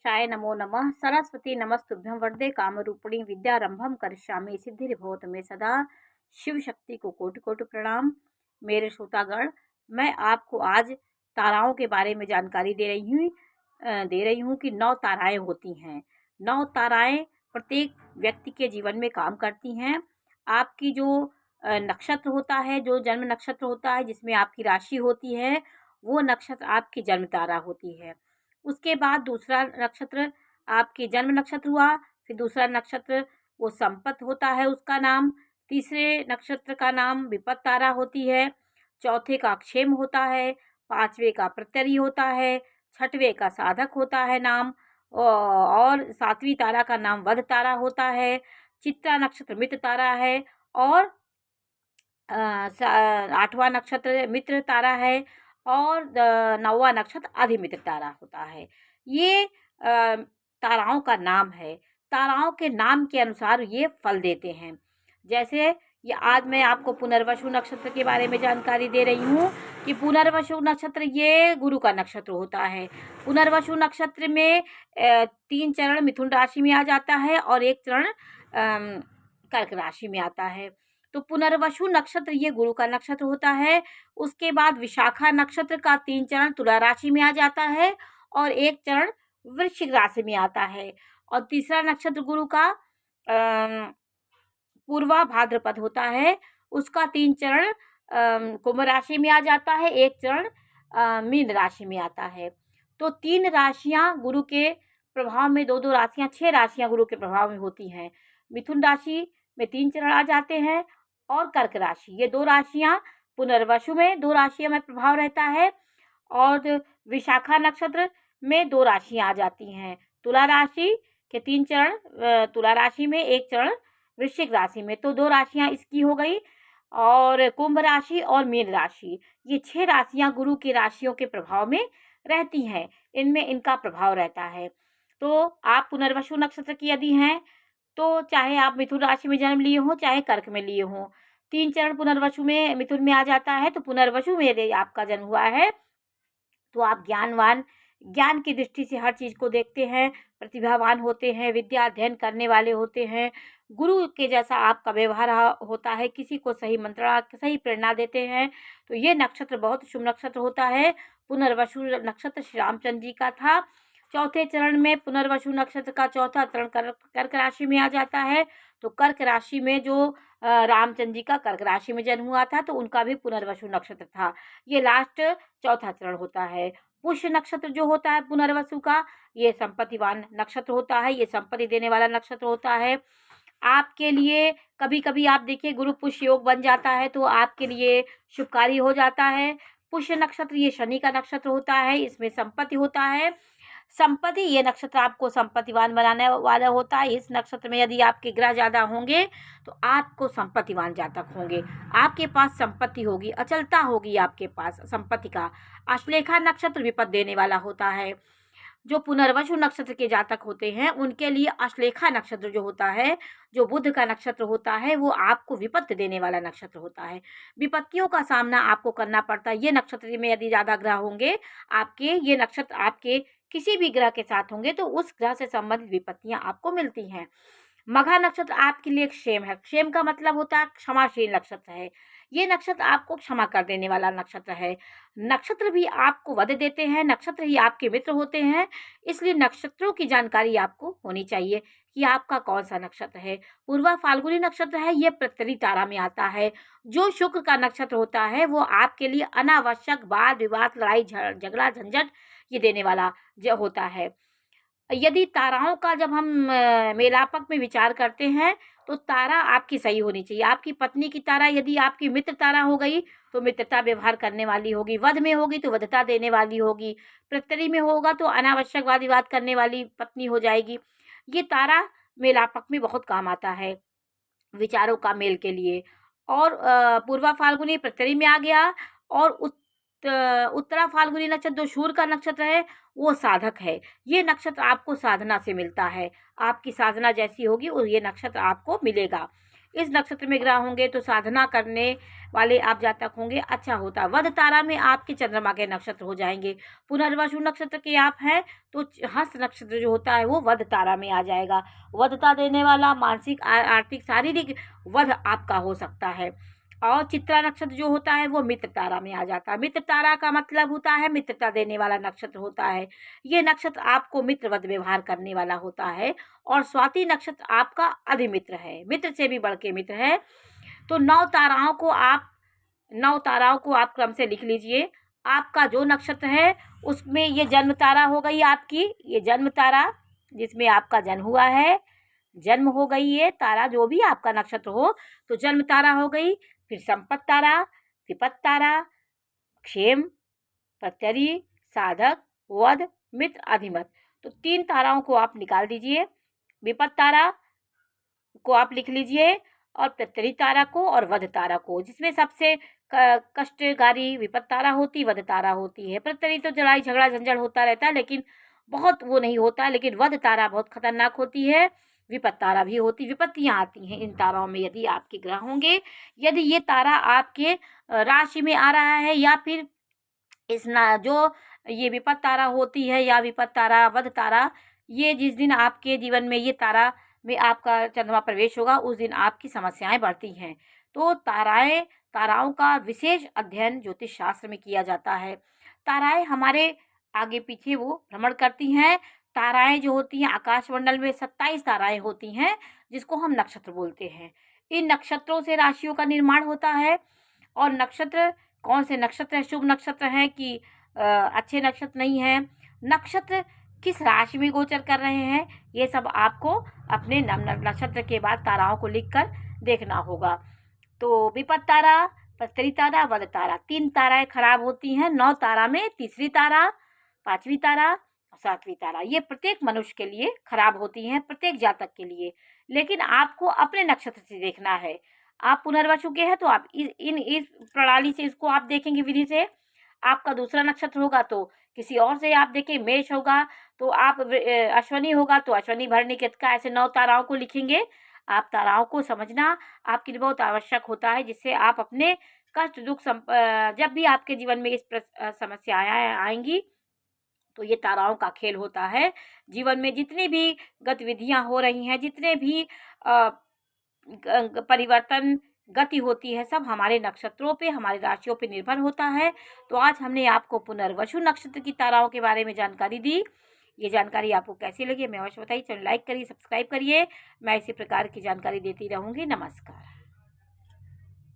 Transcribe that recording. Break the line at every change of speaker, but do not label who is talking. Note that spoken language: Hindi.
गणेशाय नमो नमः। सरस्वती नमस्तुभ्यं वरदे कामरूपिणी विद्यारंभं करिष्यामि सिद्धिर्भवतु मे सदा। शिव शक्ति को कोटि कोटि प्रणाम। मेरे श्रोतागण, मैं आपको आज ताराओं के बारे में जानकारी दे रही हूँ कि 9 ताराएं होती हैं। 9 ताराएं प्रत्येक व्यक्ति के जीवन में काम करती हैं। आपकी जो नक्षत्र होता है, जो जन्म नक्षत्र होता है, जिसमें आपकी राशि होती है, वो नक्षत्र आपकी जन्म तारा होती है। उसके बाद दूसरा नक्षत्र आपके जन्म नक्षत्र हुआ, फिर दूसरा नक्षत्र वो संपत होता है उसका नाम, तीसरे नक्षत्र का नाम विपत तारा होती है, चौथे का क्षेम होता है, पांचवे का प्रत्यरी होता है, छठवें का साधक होता है नाम, और सातवीं तारा का नाम वध तारा होता है, चित्रा नक्षत्र मित्र तारा है, और आठवां नक्षत्र मित्र तारा है, और नौवां नक्षत्र अधिमित्र तारा होता है। ये ताराओं का नाम है। ताराओं के नाम के अनुसार ये फल देते हैं। जैसे ये आज मैं आपको पुनर्वसु नक्षत्र के बारे में जानकारी दे रही हूँ कि पुनर्वसु नक्षत्र ये गुरु का नक्षत्र होता है। पुनर्वसु नक्षत्र में 3 चरण मिथुन राशि में आ जाता है और 1 चरण कर्क राशि में आता है। तो पुनर्वसु नक्षत्र ये गुरु का नक्षत्र होता है। उसके बाद विशाखा नक्षत्र का 3 चरण तुला राशि में आ जाता है और 1 चरण वृश्चिक राशि में आता है। और तीसरा नक्षत्र गुरु का पूर्वा भाद्रपद होता है। उसका 3 चरण कुंभ राशि में आ जाता है, 1 चरण मीन राशि में आता है। तो 3 राशियां गुरु के प्रभाव में, 2-2 राशियां, 6 राशियां गुरु के प्रभाव में होती हैं। मिथुन राशि में 3 चरण आ जाते हैं और कर्क राशि, ये 2 राशियां पुनर्वसु में 2 राशियों में प्रभाव रहता है, और विशाखा नक्षत्र में 2 राशियां आ जाती हैं। तुला राशि के 3 चरण तुला राशि में, 1 चरण वृश्चिक राशि में, तो 2 राशियां इसकी हो गई। और कुंभ राशि और मीन राशि, ये 6 राशियां गुरु की राशियों के प्रभाव में रहती हैं। इनमें इनका प्रभाव रहता है। तो आप पुनर्वसु नक्षत्र की यदि हैं, तो चाहे आप मिथुन राशि में जन्म लिए हों, चाहे कर्क में लिए हों, 3 चरण पुनर्वसु में मिथुन में आ जाता है। तो पुनर्वसु में यदि आपका जन्म हुआ है तो आप ज्ञान की दृष्टि से हर चीज़ को देखते हैं, प्रतिभावान होते हैं, विद्या अध्ययन करने वाले होते हैं, गुरु के जैसा आपका व्यवहार होता है, किसी को सही मंत्रणा, सही प्रेरणा देते हैं। तो ये नक्षत्र बहुत शुभ नक्षत्र होता है। पुनर्वसु नक्षत्र श्री रामचंद्र जी का था। चौथे चरण में पुनर्वसु नक्षत्र का चौथा चरण कर्क राशि में आ जाता है। तो कर्क राशि में जो रामचंद्र जी का कर्क राशि में जन्म हुआ था, तो उनका भी पुनर्वसु नक्षत्र था। ये लास्ट चौथा चरण होता है। पुष्य नक्षत्र जो होता है पुनर्वसु का, ये संपत्तिवान नक्षत्र होता है, ये संपत्ति देने वाला नक्षत्र होता है। आपके लिए कभी कभी आप देखिए गुरु पुष्य योग बन जाता है, तो आपके लिए शुभकारी हो जाता है। पुष्य नक्षत्र ये शनि का नक्षत्र होता है, इसमें संपत्ति होता है। संपत्ति, ये नक्षत्र आपको संपत्तिवान बनाने वाला होता है। इस नक्षत्र में यदि आपके ग्रह ज़्यादा होंगे तो आपको संपत्तिवान जातक होंगे, आपके पास संपत्ति होगी, अचलता होगी आपके पास संपत्ति का। अश्लेषा नक्षत्र विपद देने वाला होता है। जो पुनर्वसु नक्षत्र के जातक होते हैं उनके लिए अश्लेषा नक्षत्र जो होता है, जो बुध का नक्षत्र होता है, वो आपको विपत्ति देने वाला नक्षत्र होता है। विपत्तियों का सामना आपको करना पड़ता है। ये नक्षत्र में यदि ज़्यादा ग्रह होंगे आपके, ये नक्षत्र आपके किसी भी ग्रह के साथ होंगे, तो उस ग्रह से संबंधित विपत्तियां आपको मिलती हैं। मघा नक्षत्र आपके लिए क्षेम है। क्षेम का मतलब होता है क्षमाशील नक्षत्र है। ये नक्षत्र आपको क्षमा कर देने वाला नक्षत्र है। नक्षत्र भी आपको वध देते हैं, नक्षत्र ही आपके मित्र होते हैं। इसलिए नक्षत्रों की जानकारी आपको होनी चाहिए कि आपका कौन सा नक्षत्र है। पूर्वा फाल्गुनी नक्षत्र है, ये प्रत्यरी तारा में आता है। जो शुक्र का नक्षत्र होता है वो आपके लिए अनावश्यक वाद विवाद, लड़ाई झगड़ा, झंझट ये देने वाला जो होता है। यदि ताराओं का जब हम मेलापक में विचार करते हैं, तो तारा आपकी सही होनी चाहिए। आपकी पत्नी की तारा यदि आपकी मित्र तारा हो गई तो मित्रता व्यवहार करने वाली होगी, वध में होगी तो वधता देने वाली होगी, प्रत्यरी में होगा तो अनावश्यक वाद विवाद करने वाली पत्नी हो जाएगी। ये तारा मेलापक में बहुत काम आता है विचारों का मेल के लिए। और पूर्वा फाल्गुनी प्रत्यरी में आ गया, और उत्तरा फाल्गुनी नक्षत्र जो शूर का नक्षत्र है वो साधक है। ये नक्षत्र आपको साधना से मिलता है, आपकी साधना जैसी होगी और ये नक्षत्र आपको मिलेगा। इस नक्षत्र में ग्रह होंगे तो साधना करने वाले आप जातक होंगे, अच्छा होता है। वध तारा में आपके चंद्रमा के नक्षत्र हो जाएंगे। पुनर्वसु नक्षत्र के आप हैं तो हस्त नक्षत्र जो होता है वो वध तारा में आ जाएगा। वधता देने वाला मानसिक, आर्थिक, शारीरिक वध आपका हो सकता है। और चित्रा नक्षत्र जो होता है वो मित्र तारा में आ जाता है। मित्र तारा का मतलब होता है मित्रता देने वाला नक्षत्र होता है। ये नक्षत्र आपको मित्रवत व्यवहार करने वाला होता है। और स्वाति नक्षत्र आपका अधिमित्र है, मित्र से भी बढ़ के मित्र है। तो 9 ताराओं को आप क्रम से लिख लीजिए। आपका जो नक्षत्र है उसमें ये जन्म तारा हो गई आपकी, ये जन्म तारा जिसमें आपका जन्म हुआ है, जन्म हो गई ये तारा, जो भी आपका नक्षत्र हो तो जन्म तारा हो गई। फिर संपत तारा, विपत तारा, क्षेम, प्रत्यरी, साधक, वध, मित्र, अधिमत। तो 3 ताराओं को आप निकाल दीजिए। विपत तारा को आप लिख लीजिए और प्रत्यरी तारा को और वध तारा को, जिसमें सबसे कष्टकारी विपत तारा होती, वध तारा होती है। प्रत्यरी तो लड़ाई झगड़ा झंझट होता रहता है लेकिन बहुत वो नहीं होता, लेकिन वध तारा बहुत खतरनाक होती है। विपत तारा भी होती, विपत्तियां आती हैं इन ताराओं में यदि आपके ग्रह होंगे। यदि ये तारा आपके राशि में आ रहा है या फिर जो ये विपत तारा होती है या विपत तारा, वध तारा, ये जिस दिन आपके जीवन में ये तारा में आपका चंद्रमा प्रवेश होगा उस दिन आपकी समस्याएं बढ़ती हैं। तो ताराओं का विशेष अध्ययन ज्योतिष शास्त्र में किया जाता है। ताराएं हमारे आगे पीछे वो भ्रमण करती हैं। ताराएं जो होती हैं आकाशमंडल में 27 ताराएं होती हैं जिसको हम नक्षत्र बोलते हैं। इन नक्षत्रों से राशियों का निर्माण होता है। और नक्षत्र कौन से नक्षत्र है, शुभ नक्षत्र हैं कि अच्छे नक्षत्र नहीं हैं, नक्षत्र किस राशि में गोचर कर रहे हैं, ये सब आपको अपने नक्षत्र के बाद ताराओं को लिखकर देखना होगा। तो विपत तारा, प्रत्यरी तारा, वध तारा, 3 ताराएं खराब होती हैं। 9 तारा में तीसरी तारा, 5वीं तारा, 7वीं तारा, ये प्रत्येक मनुष्य के लिए खराब होती हैं, प्रत्येक जातक के लिए। लेकिन आपको अपने नक्षत्र से देखना है। आप पुनर्वसु के हैं तो आप इस प्रणाली से इसको आप देखेंगे, विधि से। आपका दूसरा नक्षत्र होगा तो किसी और से आप देखें, मेष होगा तो आप अश्वनी होगा तो अश्वनी, भरणी, कृतिका, ऐसे 9 ताराओं को लिखेंगे। आप ताराओं को समझना आपके लिए बहुत आवश्यक होता है, जिससे आप अपने कष्ट दुख जब भी आपके जीवन में इस समस्याएं आएंगी तो ये ताराओं का खेल होता है। जीवन में जितनी भी गतिविधियां हो रही हैं, जितने भी परिवर्तन गति होती है, सब हमारे नक्षत्रों पे, हमारी राशियों पे निर्भर होता है। तो आज हमने आपको पुनर्वसु नक्षत्र की ताराओं के बारे में जानकारी दी। ये जानकारी आपको कैसी लगी हमें अवश्य बताइए। चैनल लाइक करिए, सब्सक्राइब करिए। मैं इसी प्रकार की जानकारी देती रहूँगी। नमस्कार।